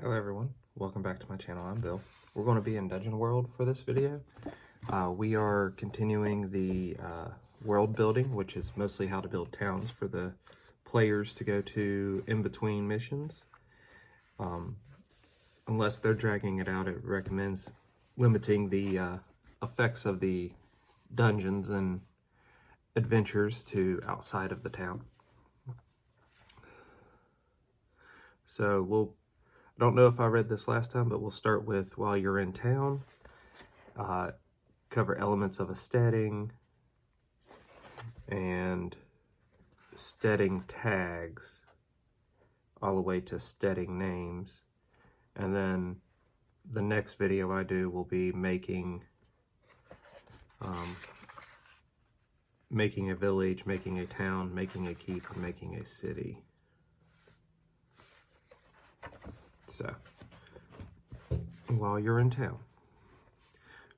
Hello everyone, welcome back to my channel. I'm Bill. We're going to be in Dungeon World for this video. We are continuing the world building, which is mostly how to build towns for the players to go to in between missions. Unless they're dragging it out, it recommends limiting the effects of the dungeons and adventures to outside of the town. So I don't know if I read this last time, but we'll start with while you're in town. Cover elements of a steading and steading tags all the way to steading names. And then the next video I do will be making a village, making a town, making a keep, and making a city. So, while you're in town,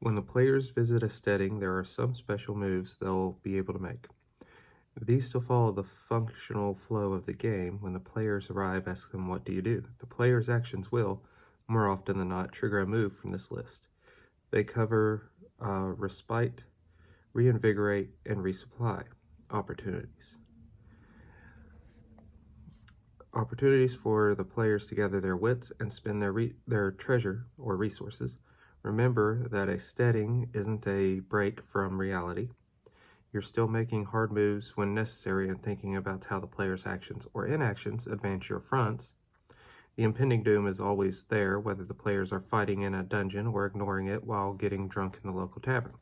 when the players visit a steading, there are some special moves they'll be able to make. These still follow the functional flow of the game. When the players arrive, ask them, what do you do? The players' actions will, more often than not, trigger a move from this list. They cover respite, reinvigorate, and resupply opportunities. Opportunities for the players to gather their wits and spend their treasure or resources. Remember that a steading isn't a break from reality. You're still making hard moves when necessary and thinking about how the player's actions or inactions advance your fronts. The impending doom is always there, whether the players are fighting in a dungeon or ignoring it while getting drunk in the local tavern.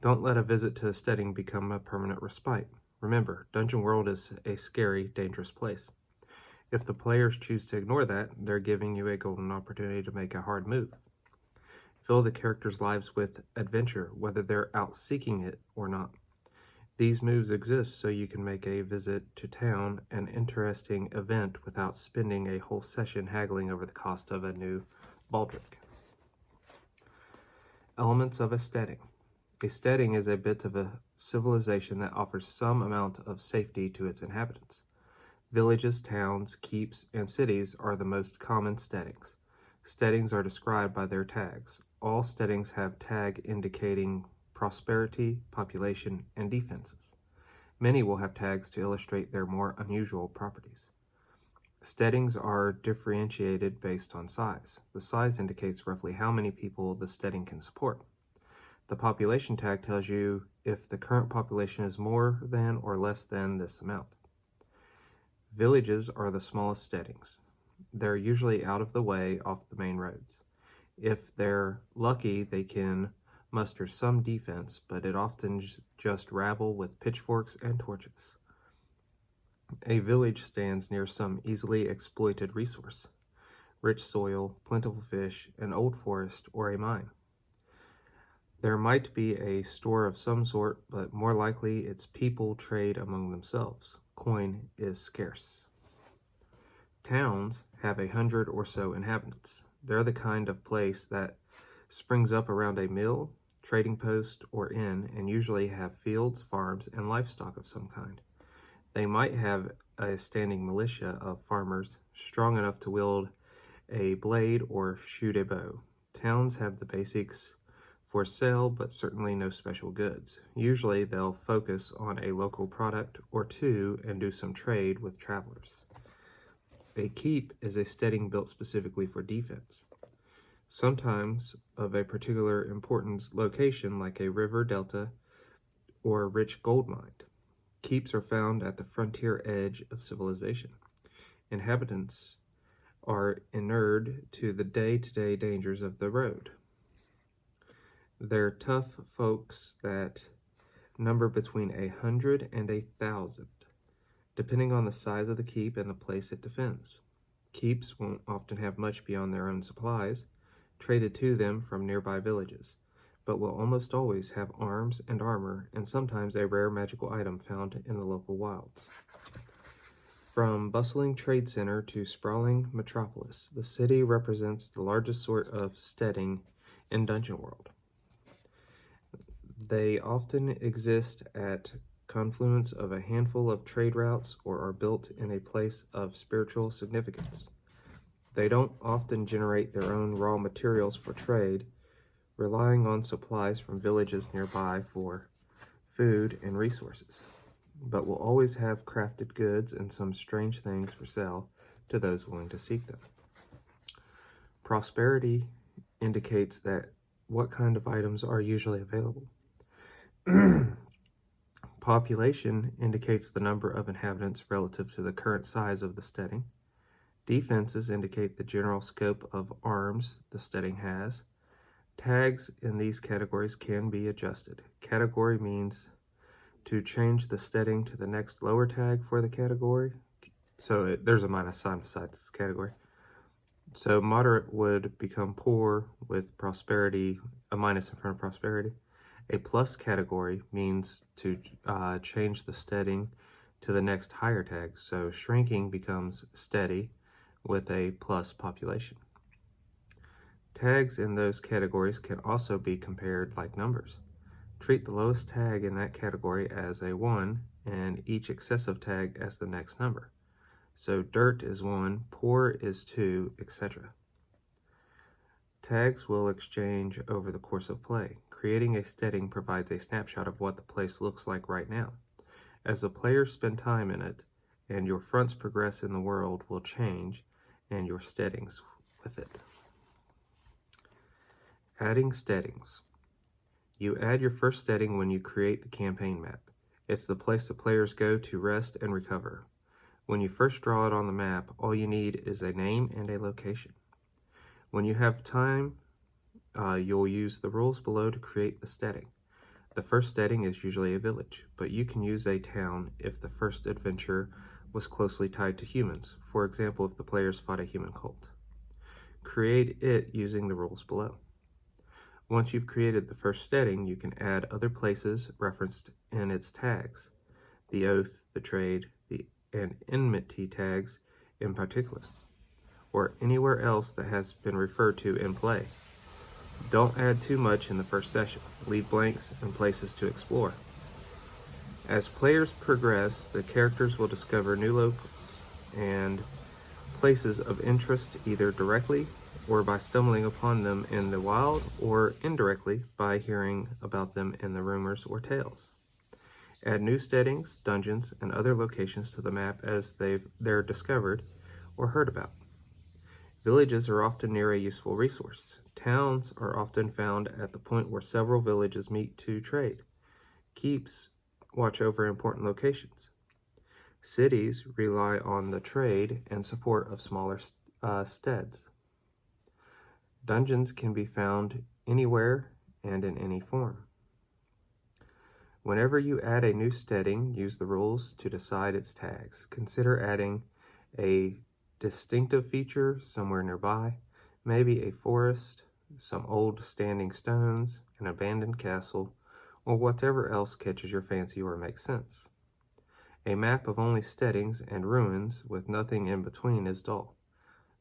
Don't let a visit to a steading become a permanent respite. Remember, Dungeon World is a scary, dangerous place. If the players choose to ignore that, they're giving you a golden opportunity to make a hard move. Fill the characters' lives with adventure, whether they're out seeking it or not. These moves exist so you can make a visit to town an interesting event without spending a whole session haggling over the cost of a new baldric. Elements of a steading. A steading is a bit of a civilization that offers some amount of safety to its inhabitants. Villages, towns, keeps, and cities are the most common steadings. Steadings are described by their tags. All steadings have tag indicating prosperity, population, and defenses. Many will have tags to illustrate their more unusual properties. Steadings are differentiated based on size. The size indicates roughly how many people the steading can support. The population tag tells you if the current population is more than or less than this amount. Villages are the smallest steadings. They're usually out of the way off the main roads. If they're lucky, they can muster some defense, but it often just rabble with pitchforks and torches. A village stands near some easily exploited resource: rich soil, plentiful fish, an old forest, or a mine. There might be a store of some sort, but more likely its people trade among themselves. Coin is scarce. Towns have 100 or so inhabitants. They're the kind of place that springs up around a mill, trading post, or inn, and usually have fields, farms, and livestock of some kind. They might have a standing militia of farmers strong enough to wield a blade or shoot a bow. Towns have the basics for sale, but certainly no special goods. Usually they'll focus on a local product or two and do some trade with travelers. A keep is a steading built specifically for defense, sometimes of a particular importance location like a river delta or a rich gold mine. Keeps are found at the frontier edge of civilization. Inhabitants are inured to the day-to-day dangers of the road. They're tough folks that number between 100 and 1,000, depending on the size of the keep and the place it defends. Keeps won't often have much beyond their own supplies, traded to them from nearby villages, but will almost always have arms and armor, and sometimes a rare magical item found in the local wilds. From bustling trade center to sprawling metropolis, the city represents the largest sort of steading in Dungeon World. They often exist at confluence of a handful of trade routes or are built in a place of spiritual significance. They don't often generate their own raw materials for trade, relying on supplies from villages nearby for food and resources, but will always have crafted goods and some strange things for sale to those willing to seek them. Prosperity indicates that what kind of items are usually available. Population indicates the number of inhabitants relative to the current size of the steading. Defenses indicate the general scope of arms the steading has. Tags in these categories can be adjusted. Category means to change the steading to the next lower tag for the category. So there's a minus sign beside this category. So moderate would become poor with prosperity, a minus in front of prosperity. A plus category means to change the steading to the next higher tag. So shrinking becomes steady with a plus population. Tags in those categories can also be compared like numbers. Treat the lowest tag in that category as a 1 and each excessive tag as the next number. So dirt is 1, poor is 2, etc. Tags will exchange over the course of play. Creating a steading provides a snapshot of what the place looks like right now. As the players spend time in it and your fronts progress in the world will change and your steadings with it. Adding steadings. You add your first steading when you create the campaign map. It's the place the players go to rest and recover. When you first draw it on the map, all you need is a name and a location. When you have time, you'll use the rules below to create the steading. The first steading is usually a village, but you can use a town if the first adventure was closely tied to humans. For example, if the players fought a human cult. Create it using the rules below. Once you've created the first steading, you can add other places referenced in its tags, the oath, the trade, and enmity tags in particular, or anywhere else that has been referred to in play. Don't add too much in the first session. Leave blanks and places to explore. As players progress, the characters will discover new locals and places of interest either directly or by stumbling upon them in the wild, or indirectly by hearing about them in the rumors or tales. Add new steadings, dungeons, and other locations to the map as they're discovered or heard about. Villages are often near a useful resource. Towns are often found at the point where several villages meet to trade. Keeps watch over important locations. Cities rely on the trade and support of smaller steads. Dungeons can be found anywhere and in any form. Whenever you add a new steading, use the rules to decide its tags. Consider adding a distinctive feature somewhere nearby, maybe a forest, some old standing stones, an abandoned castle, or whatever else catches your fancy or makes sense. A map of only steadings and ruins with nothing in between is dull.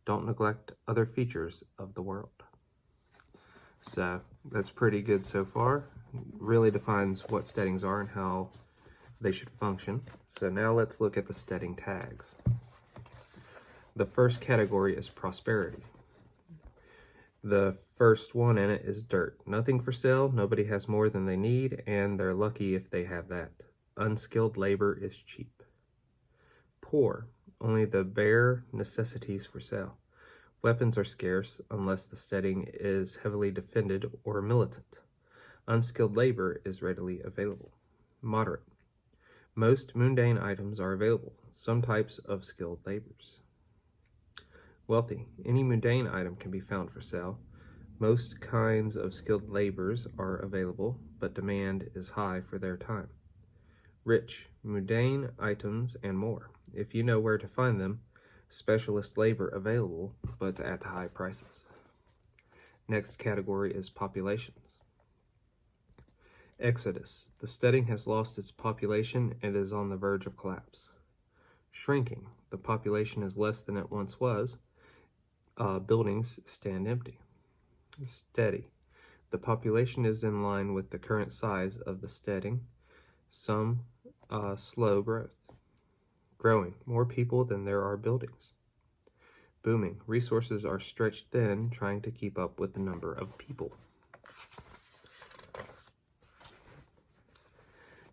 Don't neglect other features of the world. So that's pretty good so far. Really defines what steadings are and how they should function. So now let's look at the steading tags. The first category is prosperity. The first one in it is dirt. Nothing for sale, nobody has more than they need, and they're lucky if they have that. Unskilled labor is cheap. Poor. Only the bare necessities for sale. Weapons are scarce unless the steading is heavily defended or militant. Unskilled labor is readily available. Moderate. Most mundane items are available, some types of skilled labors. Wealthy. Any mundane item can be found for sale. Most kinds of skilled labors are available, but demand is high for their time. Rich. Mundane items and more. If you know where to find them, specialist labor available, but at high prices. Next category is populations. Exodus. The steading has lost its population and is on the verge of collapse. Shrinking. The population is less than it once was. Buildings stand empty. Steady. The population is in line with the current size of the steading. Some slow growth. Growing. More people than there are buildings. booming. Resources are stretched thin, trying to keep up with the number of people.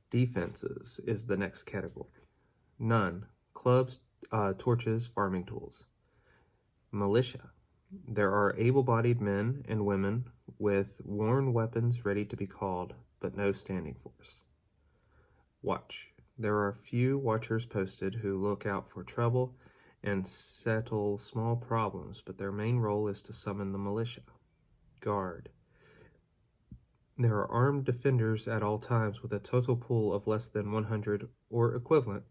Defenses is the next category. None. Clubs, torches, farming tools. Militia. There are able-bodied men and women with worn weapons ready to be called, but no standing force. Watch. There are few watchers posted who look out for trouble and settle small problems, but their main role is to summon the militia. Guard. There are armed defenders at all times with a total pool of less than 100 or equivalent.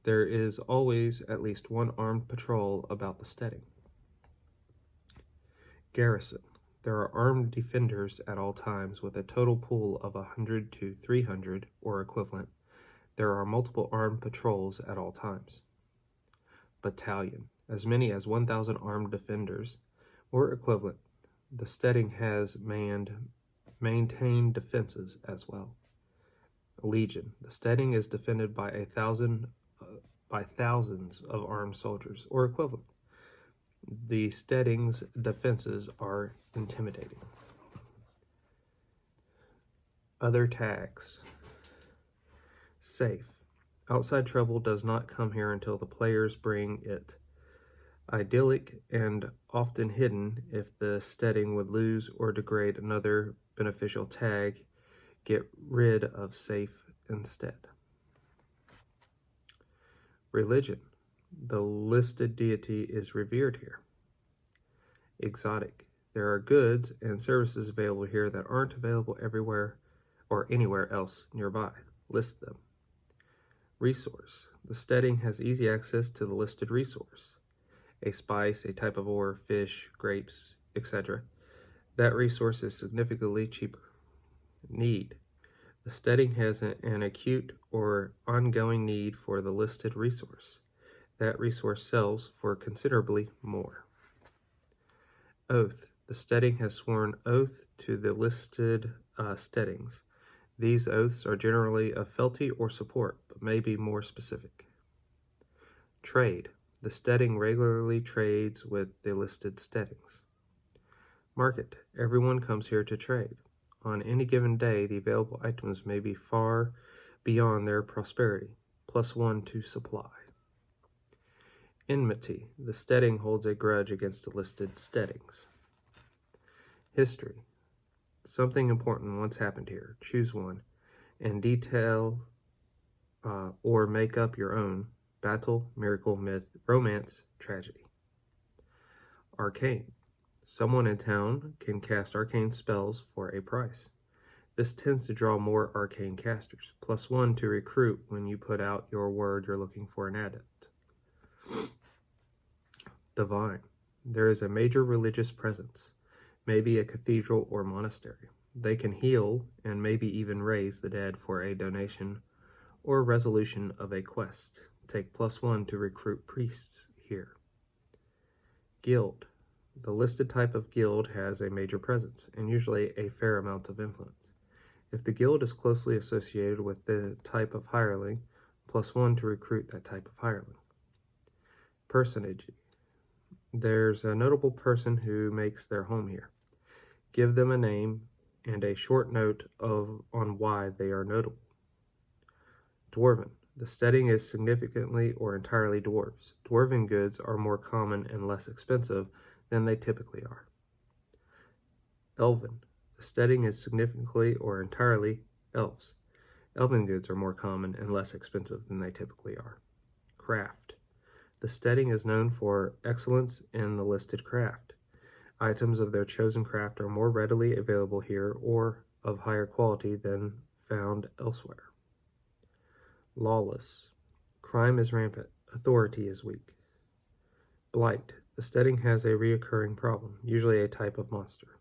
There is always at least one armed patrol about the steading. Garrison. There are armed defenders at all times with a total pool of 100 to 300 or equivalent. There are multiple armed patrols at all times. Battalion. As many as 1,000 armed defenders or equivalent. The steading has maintained defenses as well. Legion. The steading is defended by thousands of armed soldiers or equivalent. The steading's defenses are intimidating. Other tags. Safe. Outside trouble does not come here until the players bring it. Idyllic and often hidden. If the steading would lose or degrade another beneficial tag, get rid of safe instead. Religion. The listed deity is revered here. Exotic. There are goods and services available here that aren't available everywhere or anywhere else nearby. List them. Resource. The steading has easy access to the listed resource. A spice, a type of ore, fish, grapes, etc. That resource is significantly cheaper. Need. The steading has an acute or ongoing need for the listed resource. That resource sells for considerably more. Oath. The steading has sworn oath to the listed steadings. These oaths are generally of fealty or support, but may be more specific. Trade. The steading regularly trades with the listed steadings. Market. Everyone comes here to trade. On any given day, the available items may be far beyond their prosperity, +1 to supply. Enmity. The steading holds a grudge against the listed steadings. History. Something important once happened here. Choose one and detail or make up your own. Battle, miracle, myth, romance, tragedy. Arcane. Someone in town can cast arcane spells for a price. This tends to draw more arcane casters, +1 to recruit when you put out your word you're looking for an adept. Divine. There is a major religious presence, maybe a cathedral or monastery. They can heal and maybe even raise the dead for a donation or resolution of a quest. Take +1 to recruit priests here. Guild. The listed type of guild has a major presence and usually a fair amount of influence. If the guild is closely associated with the type of hireling, +1 to recruit that type of hireling. Personage. There's a notable person who makes their home here. Give them a name and a short note on why they are notable. Dwarven. The steading is significantly or entirely dwarves. Dwarven goods are more common and less expensive than they typically are. Elven. The steading is significantly or entirely elves. Elven goods are more common and less expensive than they typically are. Craft. The steading is known for excellence in the listed craft. Items of their chosen craft are more readily available here or of higher quality than found elsewhere. Lawless. Crime is rampant. Authority is weak. Blight. The steading has a reoccurring problem, usually a type of monster.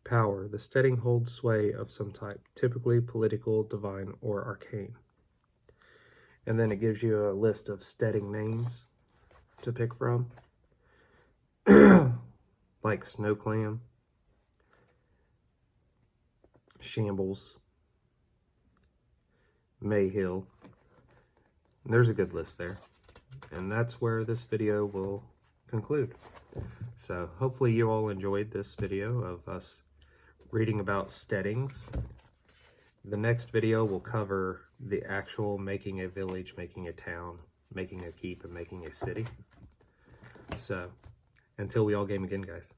Power. The steading holds sway of some type, typically political, divine, or arcane. And then it gives you a list of steading names to pick from. Like Snow Clam, Shambles, Mayhill. There's a good list there. And that's where this video will conclude. So hopefully you all enjoyed this video of us reading about steadings. The next video will cover the actual making a village, making a town, making a keep, and making a city. So until we all game again, guys.